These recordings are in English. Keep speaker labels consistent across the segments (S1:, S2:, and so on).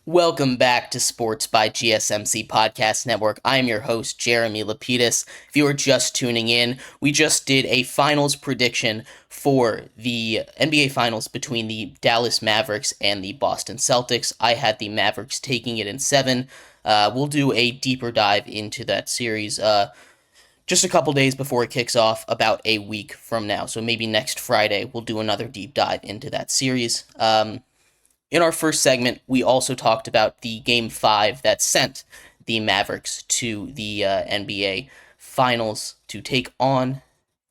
S1: Welcome back to Sports by GSMC Podcast Network. I'm your host, Jeremy Lapidus. If you are just tuning in, we just did a finals prediction for the NBA Finals between the Dallas Mavericks and the Boston Celtics. I had the Mavericks taking it in 7. We'll do a deeper dive into that series just a couple days before it kicks off, about a week from now. So maybe next Friday, we'll do another deep dive into that series. In our first segment, we also talked about the Game 5 that sent the Mavericks to the NBA Finals to take on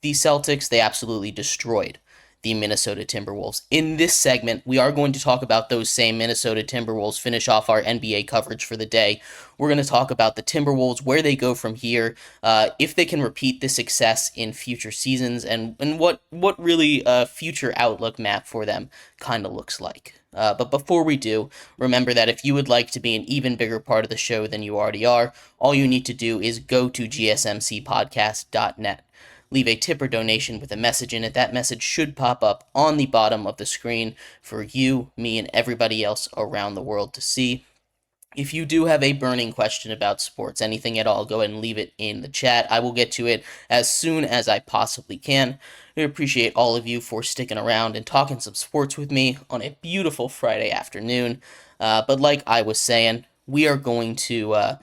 S1: the Celtics. They absolutely destroyed the Minnesota Timberwolves. In this segment, we are going to talk about those same Minnesota Timberwolves, finish off our NBA coverage for the day. We're going to talk about the Timberwolves, where they go from here, if they can repeat this success in future seasons, and what really a future outlook map for them kind of looks like. But before we do, remember that if you would like to be an even bigger part of the show than you already are, all you need to do is go to gsmcpodcast.net. Leave a tip or donation with a message in it. That message should pop up on the bottom of the screen for you, me, and everybody else around the world to see. If you do have a burning question about sports, anything at all, go ahead and leave it in the chat. I will get to it as soon as I possibly can. I appreciate all of you for sticking around and talking some sports with me on a beautiful Friday afternoon. But like I was saying, we are going to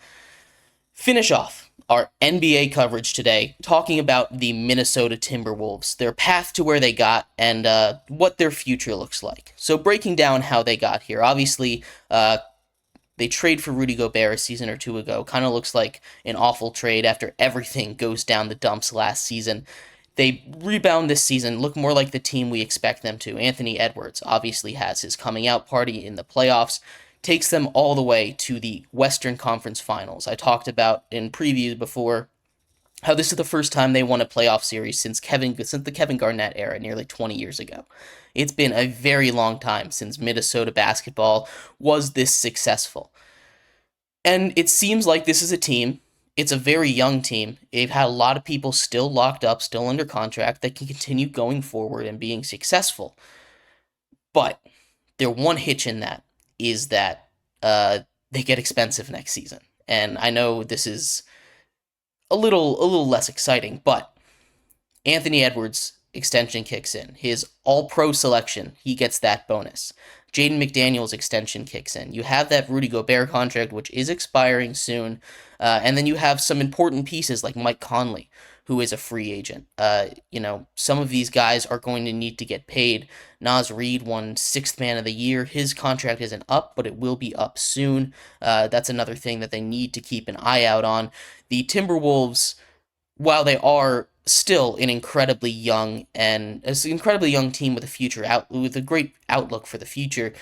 S1: finish off our NBA coverage today talking about the Minnesota Timberwolves, their path to where they got, and what their future looks like. So breaking down how they got here, obviously, they trade for Rudy Gobert a season or two ago. Kind of looks like an awful trade after everything goes down the dumps last season. They rebound this season, look more like the team we expect them to. Anthony Edwards obviously has his coming out party in the playoffs, takes them all the way to the Western Conference Finals. I talked about in previews before how this is the first time they won a playoff series since the Kevin Garnett era, nearly 20 years ago. It's been a very long time since Minnesota basketball was this successful. And it seems like this is a team, it's a very young team. They've had a lot of people still locked up, still under contract, that can continue going forward and being successful. But their one hitch in that is that they get expensive next season. And I know this is a little less exciting, but Anthony Edwards' extension kicks in. His all-pro selection, he gets that bonus. Jaden McDaniels' extension kicks in. You have that Rudy Gobert contract, which is expiring soon. And then you have some important pieces like Mike Conley, who is a free agent. Some of these guys are going to need to get paid. Naz Reid won Sixth Man of the Year. His contract isn't up, but it will be up soon. That's another thing that they need to keep an eye out on. The Timberwolves, while they are still an incredibly young team with a great outlook for the future,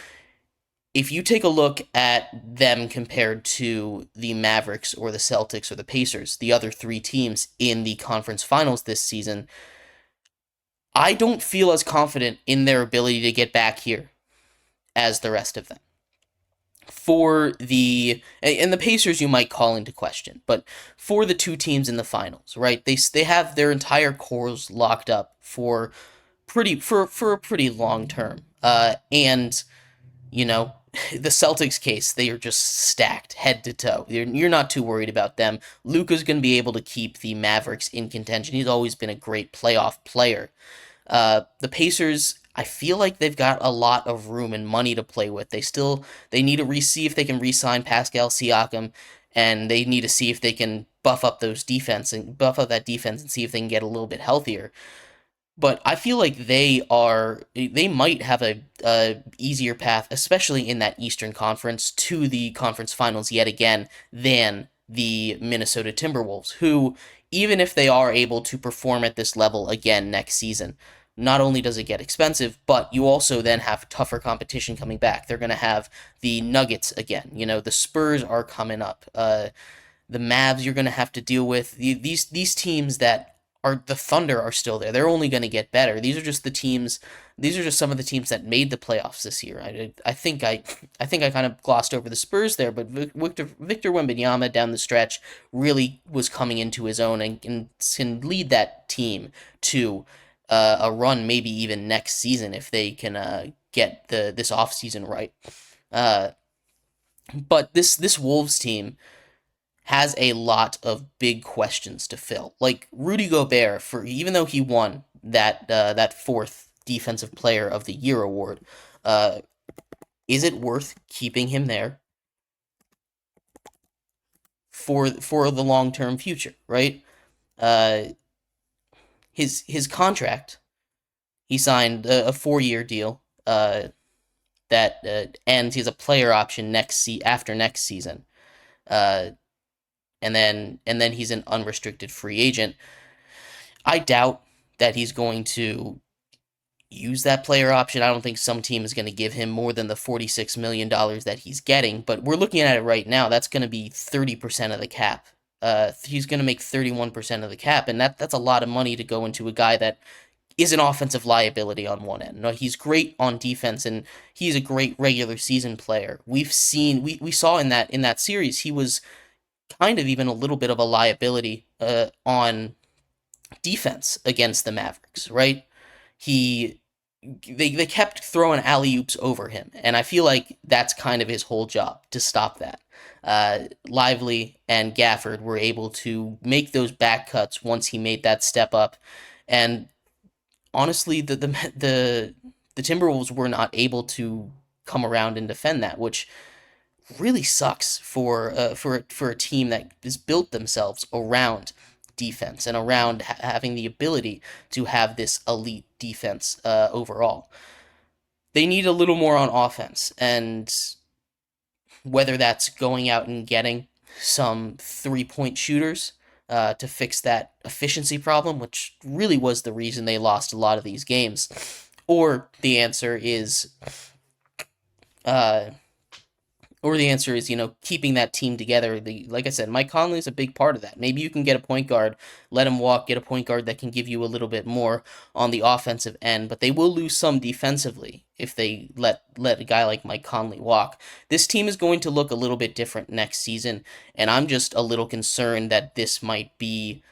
S1: if you take a look at them compared to the Mavericks or the Celtics or the Pacers, the other three teams in the conference finals this season, I don't feel as confident in their ability to get back here as the rest of them. And the Pacers you might call into question, but for the two teams in the finals, right? They have their entire cores locked up for a pretty long term. And the Celtics case, they are just stacked head to toe. You're not too worried about them. Luka's going to be able to keep the Mavericks in contention. He's always been a great playoff player. The Pacers, I feel like they've got a lot of room and money to play with. They need to see if they can re-sign Pascal Siakam, and they need to see if they can buff up that defense and see if they can get a little bit healthier. But I feel like they might have a easier path, especially in that Eastern Conference, to the conference finals yet again than the Minnesota Timberwolves, who, even if they are able to perform at this level again next season, not only does it get expensive, but you also then have tougher competition coming back. They're going to have the Nuggets again. The Spurs are coming up. The Mavs you're going to have to deal with. These teams that are the Thunder are still there. They're only going to get better. These are just some of the teams that made the playoffs this year. I think I kind of glossed over the Spurs there, but Victor Wembanyama down the stretch really was coming into his own and can lead that team to a run, maybe even next season if they can get this offseason right. But this Wolves team has a lot of big questions to fill. Like Rudy Gobert, for even though he won that fourth Defensive Player of the Year award, uh, is it worth keeping him there for the long term future? Right. Uh, his contract, he signed a 4 year deal. That ends. He has a player option after next season. Uh, and then he's an unrestricted free agent. I doubt that he's going to use that player option. I don't think some team is going to give him more than the $46 million that he's getting, but we're looking at it right now. That's going to be 30% of the cap. He's going to make 31% of the cap, and that's a lot of money to go into a guy that is an offensive liability on one end. No, he's great on defense, and he's a great regular season player. We saw in that series he was kind of even a little bit of a liability on defense against the Mavericks, right? He they kept throwing alley oops over him, and I feel like that's kind of his whole job to stop that. Lively and Gafford were able to make those back cuts once he made that step up, and honestly, the Timberwolves were not able to come around and defend that, which really sucks for a team that has built themselves around defense and around having the ability to have this elite defense overall. They need a little more on offense, and whether that's going out and getting some 3 point shooters to fix that efficiency problem, which really was the reason they lost a lot of these games, or the answer is uh, keeping that team together. Like I said, Mike Conley is a big part of that. Maybe you can get a point guard, let him walk, get a point guard that can give you a little bit more on the offensive end, but they will lose some defensively if they let a guy like Mike Conley walk. This team is going to look a little bit different next season, and I'm just a little concerned that this might be,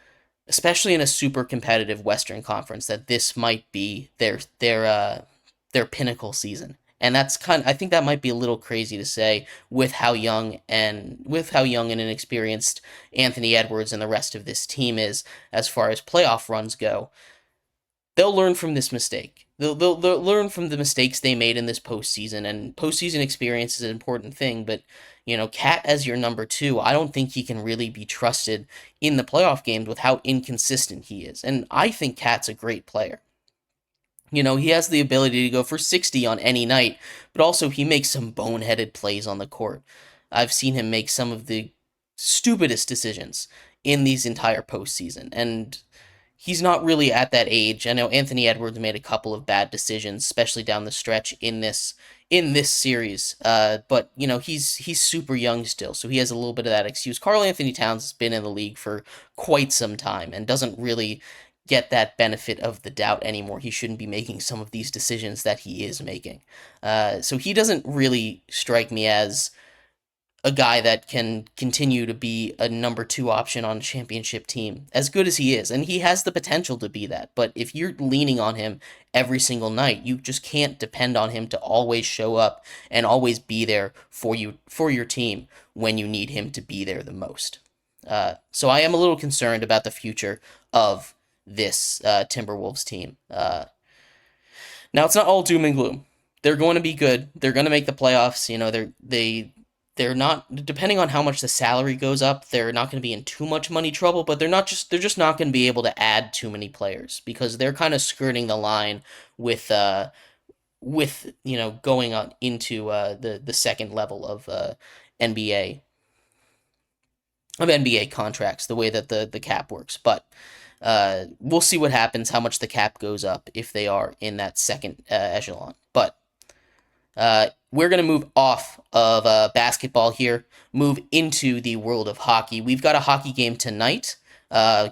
S1: especially in a super competitive Western Conference, that this might be their pinnacle season. And I think that might be a little crazy to say with how young and inexperienced Anthony Edwards and the rest of this team is as far as playoff runs go. They'll learn from this mistake. They'll learn from the mistakes they made in this postseason, and postseason experience is an important thing. But Cat as your number two, I don't think he can really be trusted in the playoff games with how inconsistent he is. And I think Cat's a great player. He has the ability to go for 60 on any night, but also he makes some boneheaded plays on the court. I've seen him make some of the stupidest decisions in these entire postseason, and he's not really at that age. I know Anthony Edwards made a couple of bad decisions, especially down the stretch in this series. But he's super young still, so he has a little bit of that excuse. Karl Anthony Towns has been in the league for quite some time and doesn't really get that benefit of the doubt anymore. He shouldn't be making some of these decisions that he is making. So he doesn't really strike me as a guy that can continue to be a number two option on a championship team, as good as he is. And he has the potential to be that. But if you're leaning on him every single night, you just can't depend on him to always show up and always be there for your team when you need him to be there the most. So I am a little concerned about the future of this Timberwolves team. Now it's not all doom and gloom. They're going to be good. They're going to make the playoffs. They're not, depending on how much the salary goes up, they're not going to be in too much money trouble, but they're just not going to be able to add too many players because they're kind of skirting the line with going on into the second level of NBA NBA contracts, the way that the cap works. But we'll see what happens, how much the cap goes up if they are in that second echelon. But we're going to move off of basketball here, move into the world of hockey. We've got a hockey game tonight.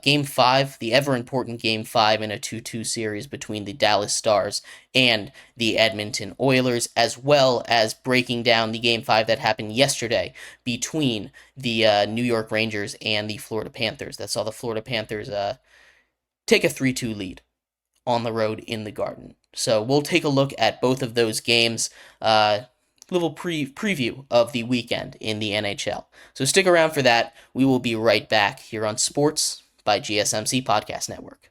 S1: Game 5, the ever-important Game 5 in a 2-2 series between the Dallas Stars and the Edmonton Oilers, as well as breaking down the Game 5 that happened yesterday between the New York Rangers and the Florida Panthers. That saw the Florida Panthers take a 3-2 lead on the road in the Garden. So we'll take a look at both of those games. little preview of the weekend in the NHL. So stick around for that. We will be right back here on Sports by GSMC Podcast Network.